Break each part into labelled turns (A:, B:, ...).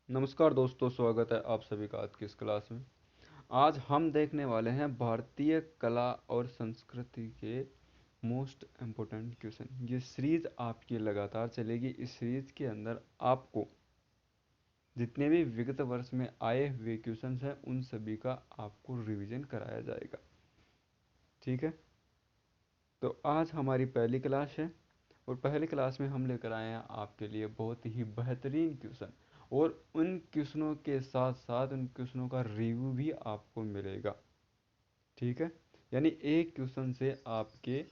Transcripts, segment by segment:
A: नमस्कार दोस्तों, स्वागत है आप सभी का आज की इस क्लास में। आज हम देखने वाले हैं भारतीय कला और संस्कृति के मोस्ट इम्पोर्टेंट क्वेश्चन। ये सीरीज आपकी लगातार चलेगी। इस सीरीज के अंदर आपको जितने भी विगत वर्ष में आए हुए क्वेश्चंस हैं उन सभी का आपको रिवीजन कराया जाएगा। ठीक है, तो आज हमारी पहली क्लास है और पहली क्लास में हम लेकर आए हैं आपके लिए बहुत ही बेहतरीन क्वेश्चन, और उन क्वेश्चनों के साथ साथ उन क्वेश्चनों का रिव्यू भी आपको मिलेगा। ठीक है, यानी एक क्वेश्चन से आपके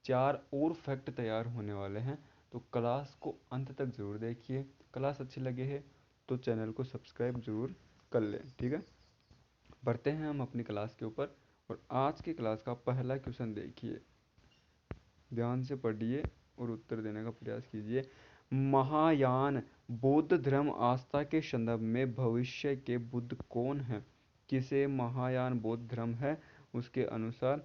A: चार और फैक्ट तैयार होने वाले हैं। तो क्लास को अंत तक ज़रूर देखिए। क्लास अच्छी लगे है तो चैनल को सब्सक्राइब ज़रूर कर लें। ठीक है, बढ़ते हैं हम अपनी क्लास के ऊपर। और आज की क्लास का पहला क्वेश्चन देखिए, ध्यान से पढ़िए और उत्तर देने का प्रयास कीजिए। महायान बौद्ध धर्म आस्था के संदर्भ में भविष्य के बुद्ध कौन है? किसे महायान बौद्ध धर्म है उसके अनुसार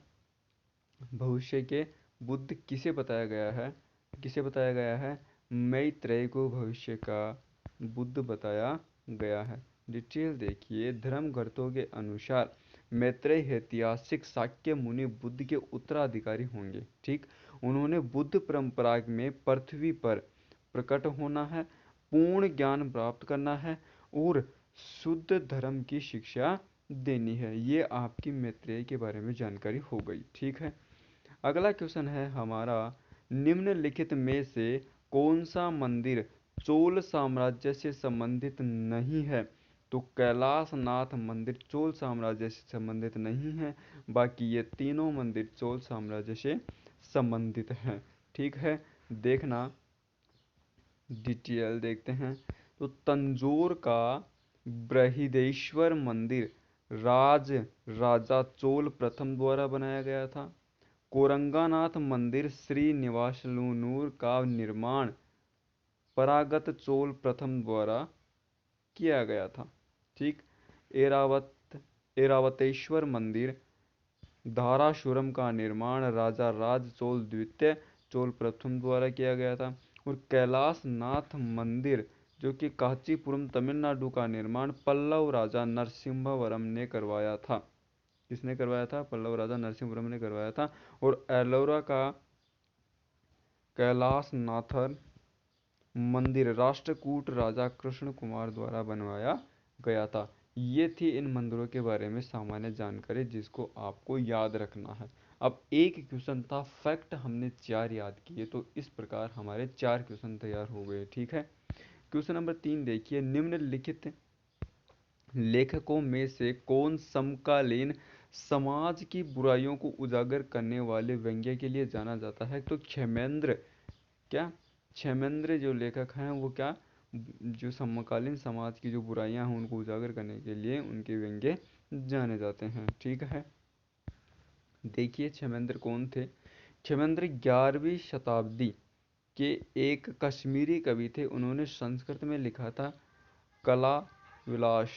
A: भविष्य के बुद्ध किसे बताया गया है? किसे बताया गया है? मैत्रेय को भविष्य का बुद्ध बताया गया है। डिटेल देखिए। धर्म ग्रंथों के अनुसार मैत्रेय ऐतिहासिक शाक्य मुनि बुद्ध के उत्तराधिकारी होंगे। ठीक, उन्होंने बुद्ध परंपरा में पृथ्वी पर प्रकट होना है, पूर्ण ज्ञान प्राप्त करना है और शुद्ध धर्म की शिक्षा देनी है। ये आपकी मैत्रेय के बारे में जानकारी हो गई। ठीक है, अगला क्वेश्चन है हमारा, निम्नलिखित में से कौन सा मंदिर चोल साम्राज्य से संबंधित नहीं है? तो कैलाश नाथ मंदिर चोल साम्राज्य से संबंधित नहीं है, बाकी ये तीनों मंदिर चोल साम्राज्य से संबंधित हैं। ठीक है, देखना, डिटेल देखते हैं। तो तंजौर का बृहदेश्वर मंदिर राजा चोल प्रथम द्वारा बनाया गया था। कोरंगानाथ मंदिर श्रीनिवासलुनूर का निर्माण परागत चोल प्रथम द्वारा किया गया था। ठीक, एरावतेश्वर मंदिर धाराशुरम का निर्माण राजा राज चोल द्वितीय चोल प्रथम द्वारा किया गया था। और कैलाश नाथ मंदिर जो कि कांचीपुरम तमिलनाडु का निर्माण पल्लव राजा नरसिम्हवर्म ने करवाया था। किसने करवाया था? पल्लव राजा नरसिम्हवर्म ने करवाया था। और एलोरा का कैलाश नाथर मंदिर राष्ट्रकूट राजा कृष्ण कुमार द्वारा बनवाया गया था। ये थी इन मंदिरों के बारे में सामान्य जानकारी जिसको आपको याद रखना है। अब एक क्वेश्चन था, फैक्ट हमने चार याद किए, तो इस प्रकार हमारे चार क्वेश्चन तैयार हो गए। ठीक है, क्वेश्चन नंबर 3 देखिए, निम्नलिखित लेखकों में से कौन समकालीन समाज की बुराइयों को उजागर करने वाले व्यंग्य के लिए जाना जाता है? तो क्षेमेंद्र, क्या क्षेमेंद्र जो लेखक हैं वो क्या, जो समकालीन समाज की जो बुराइयां हैं उनको उजागर करने के लिए उनके व्यंग्य जाने जाते हैं। ठीक है, देखिए क्षेमेंद्र कौन थे। क्षेमेंद्र 11वीं शताब्दी के एक कश्मीरी कवि थे। उन्होंने संस्कृत में लिखा था कला विलास,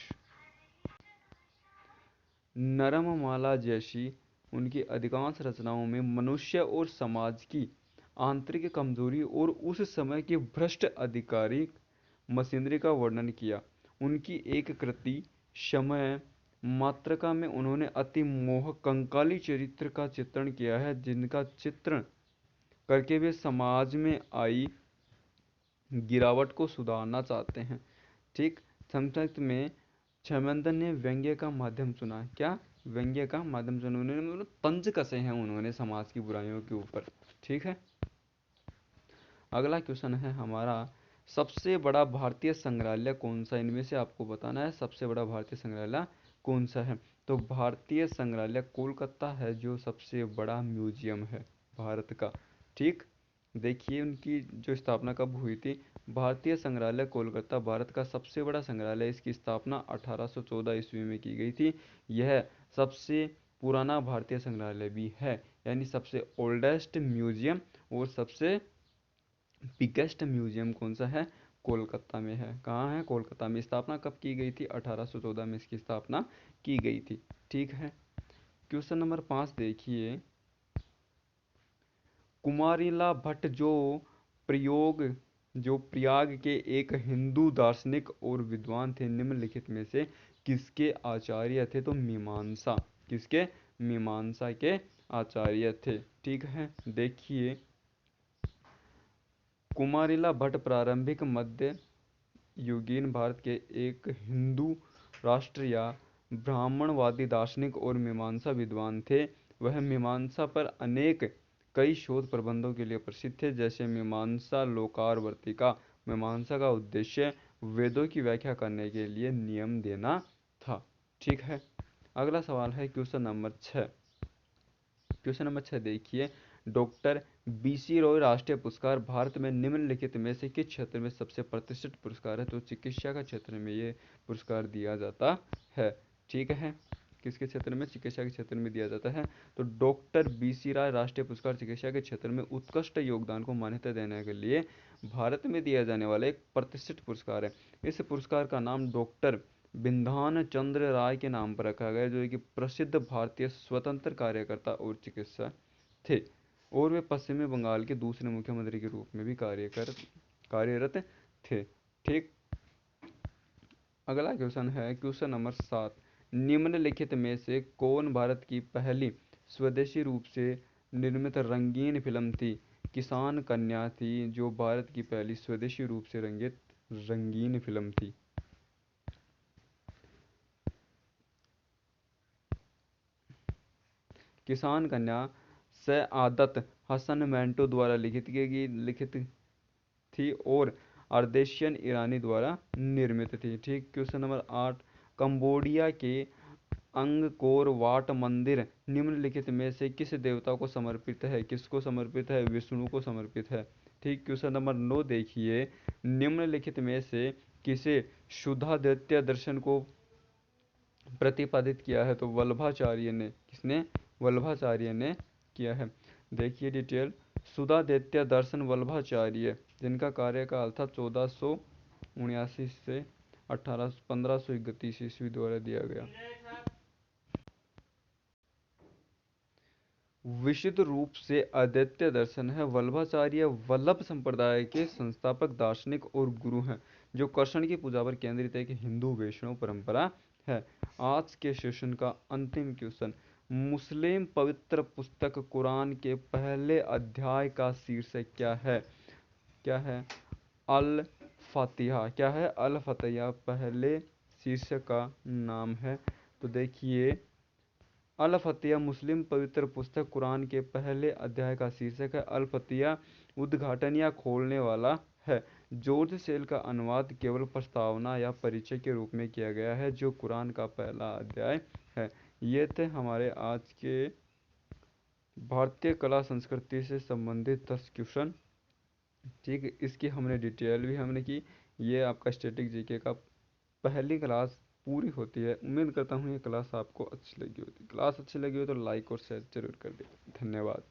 A: नरममाला जैसी उनकी अधिकांश रचनाओं में मनुष्य और समाज की आंतरिक कमजोरी और उस समय की भ्रष्ट अधिकारी मशीनरी का वर्णन किया। उनकी एक कृति समय मातृका में उन्होंने अति मोहक कंकाली चरित्र का चित्रण किया है, जिनका चित्रण करके वे समाज में आई गिरावट को सुधारना चाहते हैं। ठीक, संक्षिप्त में क्षेमेंद्र ने व्यंग्य का माध्यम चुना। क्या? व्यंग्य का माध्यम चुना। उन्होंने मतलब तंज कसे हैं उन्होंने समाज की बुराइयों के ऊपर। ठीक है, अगला क्वेश्चन है हमारा, सबसे बड़ा भारतीय संग्रहालय कौन सा? इनमें से आपको बताना है सबसे बड़ा भारतीय संग्रहालय कौन सा है। तो भारतीय संग्रहालय कोलकाता है जो सबसे बड़ा म्यूजियम है भारत का। ठीक, देखिए उनकी जो स्थापना कब हुई थी। भारतीय संग्रहालय कोलकाता भारत का सबसे बड़ा संग्रहालय, इसकी स्थापना 1814 ईस्वी में की गई थी। यह सबसे पुराना भारतीय संग्रहालय भी है, यानी सबसे ओल्डेस्ट म्यूजियम और सबसे बिगेस्ट म्यूजियम कौन सा है? कोलकाता में है। कहाँ है? कोलकाता में। स्थापना कब की गई थी? 1814 में इसकी स्थापना की गई थी। ठीक है, क्वेश्चन नंबर 5 देखिए, कुमारिला भट्ट जो प्रयोग जो प्रयाग के एक हिंदू दार्शनिक और विद्वान थे, निम्नलिखित में से किसके आचार्य थे? तो मीमांसा, किसके? मीमांसा के आचार्य थे। ठीक है, देखिए कुमारिला भट्ट प्रारंभिक मध्य युगीन भारत के एक हिंदू राष्ट्र या ब्राह्मणवादी दार्शनिक और मीमांसा विद्वान थे। वह मीमांसा पर अनेक कई शोध प्रबंधों के लिए प्रसिद्ध थे, जैसे मीमांसा लोकारवर्तिका। मीमांसा का उद्देश्य वेदों की व्याख्या करने के लिए नियम देना था। ठीक है, अगला सवाल है क्वेश्चन नंबर 6। क्वेश्चन नंबर 6 देखिए, डॉक्टर बीसी रॉय राष्ट्रीय पुरस्कार भारत में निम्नलिखित में से किस क्षेत्र में सबसे प्रतिष्ठित पुरस्कार है? तो चिकित्सा का क्षेत्र में ये पुरस्कार दिया जाता है। ठीक है, किसके क्षेत्र में? चिकित्सा के क्षेत्र में दिया जाता है। तो डॉक्टर बीसी राय राष्ट्रीय पुरस्कार चिकित्सा के क्षेत्र में उत्कृष्ट योगदान को मान्यता देने के लिए भारत में दिया जाने वाला एक प्रतिष्ठित पुरस्कार है। इस पुरस्कार का नाम डॉक्टर बिंधान चंद्र राय के नाम पर रखा गया, जो कि प्रसिद्ध भारतीय स्वतंत्र कार्यकर्ता और चिकित्सक थे, और वे पश्चिमी बंगाल के दूसरे मुख्यमंत्री के रूप में भी कार्यरत थे। ठीक, अगला क्वेश्चन है क्वेश्चन नंबर 7। निम्नलिखित में से कौन भारत की पहली स्वदेशी रूप से निर्मित रंगीन फिल्म थी? किसान कन्या थी जो भारत की पहली स्वदेशी रूप से रंगित रंगीन फिल्म थी। किसान कन्या सआदत हसन मंटो द्वारा लिखित थी और अर्देशियन ईरानी द्वारा निर्मित थी। ठीक, क्वेश्चन नंबर 8। कंबोडिया के अंगकोर वाट मंदिर निम्नलिखित में से किस देवता को समर्पित है? किसको समर्पित है? विष्णु को समर्पित है। ठीक, क्वेश्चन नंबर 9 देखिए, निम्नलिखित में से किसे शुद्धादित्य दर्शन को प्रतिपादित किया है? तो वल्लभाचार्य ने। किसने? वल्लभाचार्य ने किया है। देखिए डिटेल, सुधादेत्य दर्शन वल्लभाचार्य, जिनका कार्यकाल था 1479 से 1531 ईस्वी द्वारा दिया गया। विशुद्ध रूप से अद्वैत दर्शन है। वल्लभाचार्य वल्लभ संप्रदाय के संस्थापक दार्शनिक और गुरु हैं, जो कृष्ण की पूजा पर केंद्रित एक हिंदू वैष्णव परंपरा है। आज के सेशन का अंतिम क्वेश्चन, मुस्लिम पवित्र पुस्तक कुरान के पहले अध्याय का शीर्षक क्या है? क्या है? अल फातिहा। क्या है? अल फातिहा पहले शीर्षक का नाम है। तो देखिए, अल फतिया मुस्लिम पवित्र पुस्तक कुरान के पहले अध्याय का शीर्षक है। अल फतिया उद्घाटन या खोलने वाला है। जॉर्ज सेल का अनुवाद केवल प्रस्तावना या परिचय के रूप में किया गया है, जो कुरान का पहला अध्याय है। ये थे हमारे आज के भारतीय कला संस्कृति से संबंधित 10 क्वेश्चन। ठीक है, इसकी हमने डिटेल भी हमने की। ये आपका स्टैटिक जीके का पहली क्लास पूरी होती है। उम्मीद करता हूँ ये क्लास आपको अच्छी लगी होगी। क्लास अच्छी लगी हो तो लाइक और शेयर जरूर कर दें। धन्यवाद।